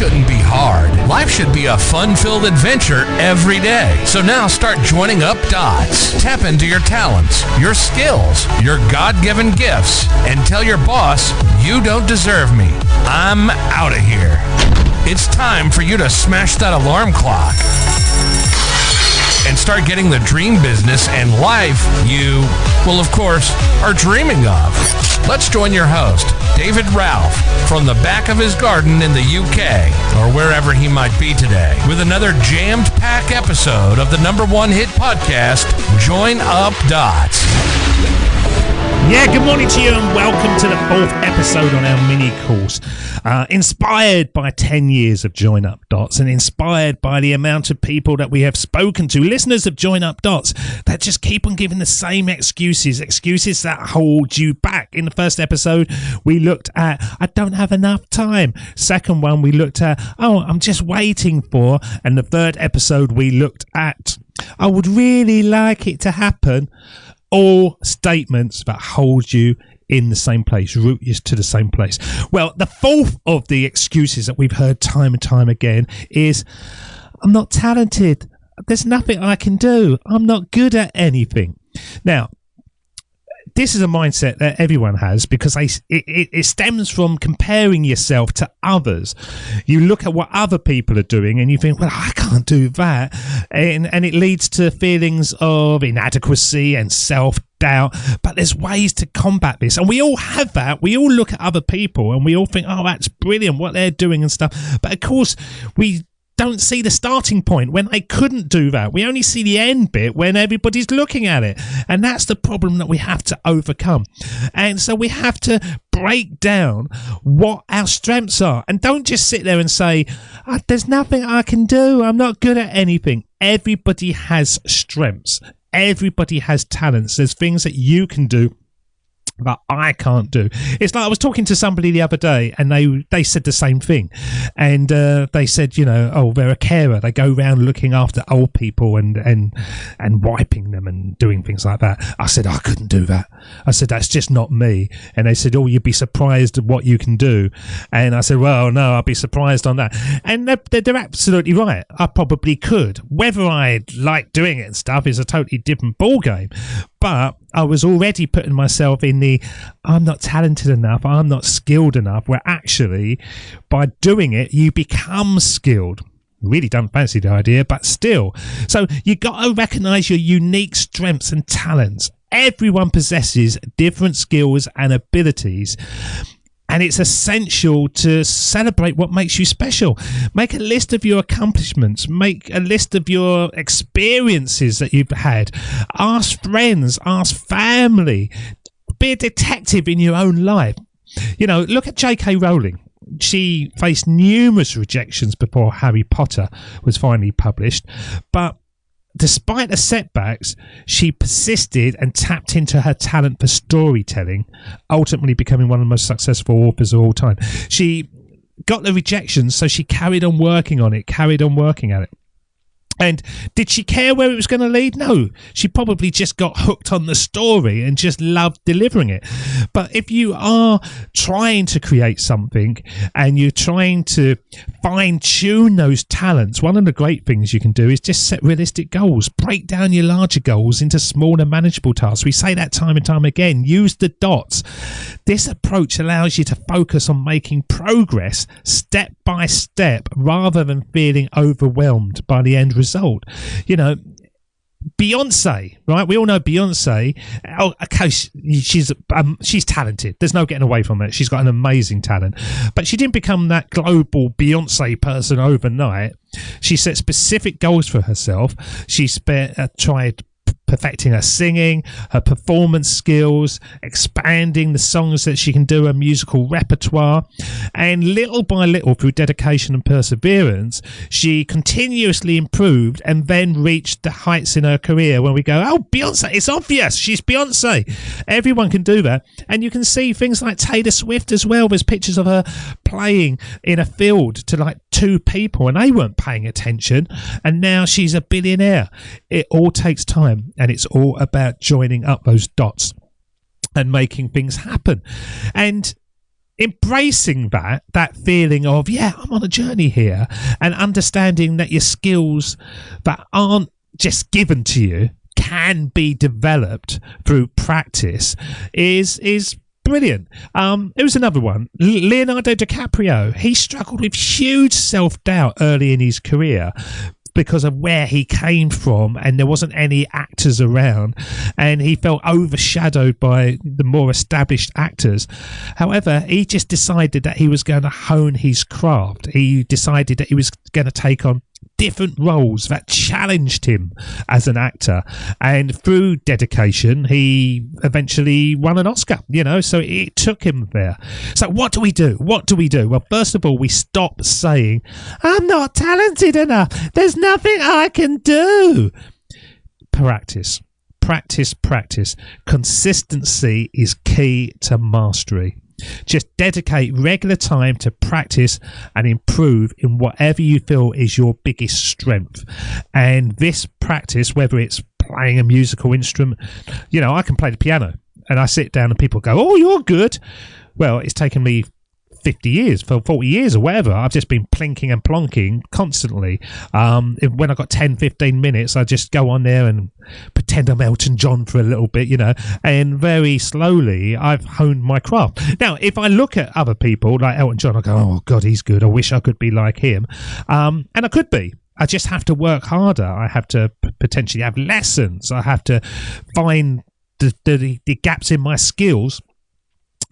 shouldn't be hard. Life should be a fun-filled adventure every day. So now start joining up dots. Tap into your talents, your skills, your God-given gifts, and tell your boss, you don't deserve me. I'm out of here. It's time for you to smash that alarm clock and start getting the dream business and life you, well, of course, are dreaming of. Let's join your host, David Ralph, from the back of his garden in the UK, or wherever he might be today, with another jammed-packed episode of the #1 hit podcast, Join Up Dots. Yeah, good morning to you and welcome to the 4th episode on our mini course. Inspired by 10 years of Join Up Dots and inspired by the amount of people that we have spoken to, listeners of Join Up Dots, that just keep on giving the same excuses that hold you back. In the first episode, we looked at, I don't have enough time. Second one, we looked at, I'm just waiting for. And the third episode, we looked at, I would really like it to happen. All statements that hold you in the same place, root you to the same place. Well, the fourth of the excuses that we've heard time and time again is, I'm not talented. There's nothing I can do. I'm not good at anything. Now, this is a mindset that everyone has because it stems from comparing yourself to others. You look at what other people are doing and you think, well, I can't do that. And it leads to feelings of inadequacy and self-doubt. But there's ways to combat this. And we all have that. We all look at other people and we all think, oh, that's brilliant what they're doing and stuff. But of course, we don't see the starting point when they couldn't do that. We only see the end bit when everybody's looking at it. And that's the problem that we have to overcome. And so we have to break down what our strengths are. And don't just sit there and say, there's nothing I can do. I'm not good at anything. Everybody has strengths. Everybody has talents. There's things that you can do that I can't do. It's like I was talking to somebody the other day and they said the same thing. And they said, they're a carer. They go around looking after old people and wiping them and doing things like that. I said, I couldn't do that. I said, that's just not me. And they said, you'd be surprised at what you can do. And I said, well, no, I'll be surprised on that. And they're absolutely right. I probably could. Whether I like doing it and stuff is a totally different ballgame. But I was already putting myself in I'm not talented enough, I'm not skilled enough, where actually by doing it, you become skilled. Really don't fancy the idea, but still. So you got to recognize your unique strengths and talents. Everyone possesses different skills and abilities. And it's essential to celebrate what makes you special. Make a list of your accomplishments. Make a list of your experiences that you've had. Ask friends. Ask family. Be a detective in your own life. Look at J.K. Rowling. She faced numerous rejections before Harry Potter was finally published. But despite the setbacks, she persisted and tapped into her talent for storytelling, ultimately becoming one of the most successful authors of all time. She got the rejections, so she carried on working on it, carried on working at it. And did she care where it was going to lead? No. She probably just got hooked on the story and just loved delivering it. But if you are trying to create something and you're trying to fine-tune those talents, one of the great things you can do is just set realistic goals. Break down your larger goals into smaller, manageable tasks. We say that time and time again. Use the dots. This approach allows you to focus on making progress step by step rather than feeling overwhelmed by the end result. Beyonce, right? We all know Beyonce. Oh, okay, she's talented. There's no getting away from it. She's got an amazing talent, but she didn't become that global Beyonce person overnight. She set specific goals for herself. She tried perfecting her singing, her performance skills, expanding the songs that she can do, her musical repertoire. And little by little, through dedication and perseverance, she continuously improved and then reached the heights in her career when we go, oh, Beyonce, it's obvious, she's Beyonce. Everyone can do that. And you can see things like Taylor Swift as well. There's pictures of her playing in a field to like 2 people and they weren't paying attention. And now she's a billionaire. It all takes time. And it's all about joining up those dots and making things happen. And embracing that feeling of, yeah, I'm on a journey here, and understanding that your skills that aren't just given to you can be developed through practice is brilliant. It was another one. Leonardo DiCaprio. He struggled with huge self-doubt early in his career because of where he came from, and there wasn't any actors around, and he felt overshadowed by the more established actors. However, he just decided that he was going to hone his craft. He decided that he was going to take on different roles that challenged him as an actor, and through dedication he eventually won an Oscar, so it took him there. So what do we do? Well, first of all, we stop saying, I'm not talented enough, there's nothing I can do. Practice. Consistency is key to mastery. Just dedicate regular time to practice and improve in whatever you feel is your biggest strength. And this practice, whether it's playing a musical instrument, I can play the piano, and I sit down and people go, oh, you're good. Well, it's taken me 50 years, for 40 years or whatever. I've just been plinking and plonking constantly. When I've got 10, 15 minutes, I just go on there and pretend I'm Elton John for a little bit, and very slowly I've honed my craft. Now, if I look at other people like Elton John, I go, oh God, he's good. I wish I could be like him. And I could be. I just have to work harder. I have to potentially have lessons. I have to find the gaps in my skills,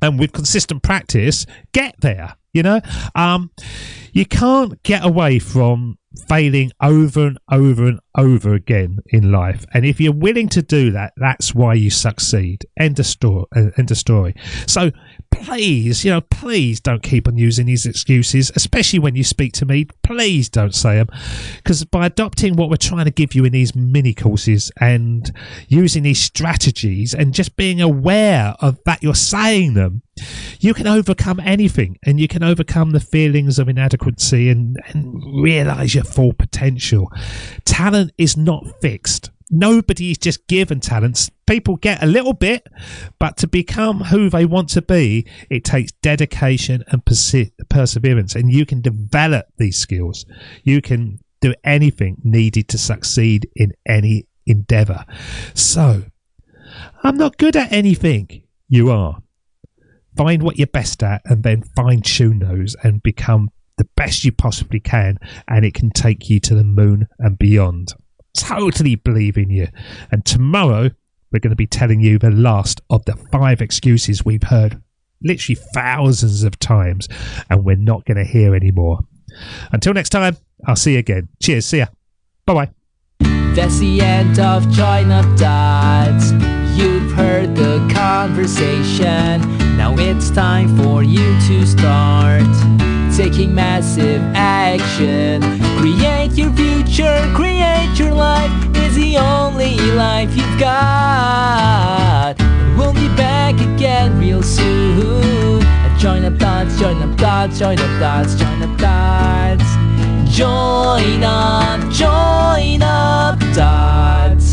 and with consistent practice, get there. You can't get away from failing over and over and over again in life. And if you're willing to do that, that's why you succeed. End of story. So please, please don't keep on using these excuses, especially when you speak to me. Please don't say them, because by adopting what we're trying to give you in these mini courses and using these strategies and just being aware of that you're saying them, you can overcome anything, and you can overcome the feelings of inadequacy and realize your full potential. Talent is not fixed. Nobody is just given talents. People get a little bit, but to become who they want to be, it takes dedication and perseverance, and you can develop these skills. You can do anything needed to succeed in any endeavor. So, I'm not good at anything. You are. Find what you're best at, and then fine-tune those and become the best you possibly can, and it can take you to the moon and beyond. Totally believe in you. And tomorrow we're going to be telling you the last of the 5 excuses we've heard literally thousands of times, and we're not going to hear anymore. Until next time, I'll see you again. Cheers. See ya. Bye-bye. That's the end of Join Up Dots. You've heard the conversation. Now it's time for you to start taking massive action. Create your future, create your life. It's the only life you've got. And we'll be back again real soon. Join Up Dots, Join Up Dots, Join Up Dots, Join Up Dots. Join up Dots.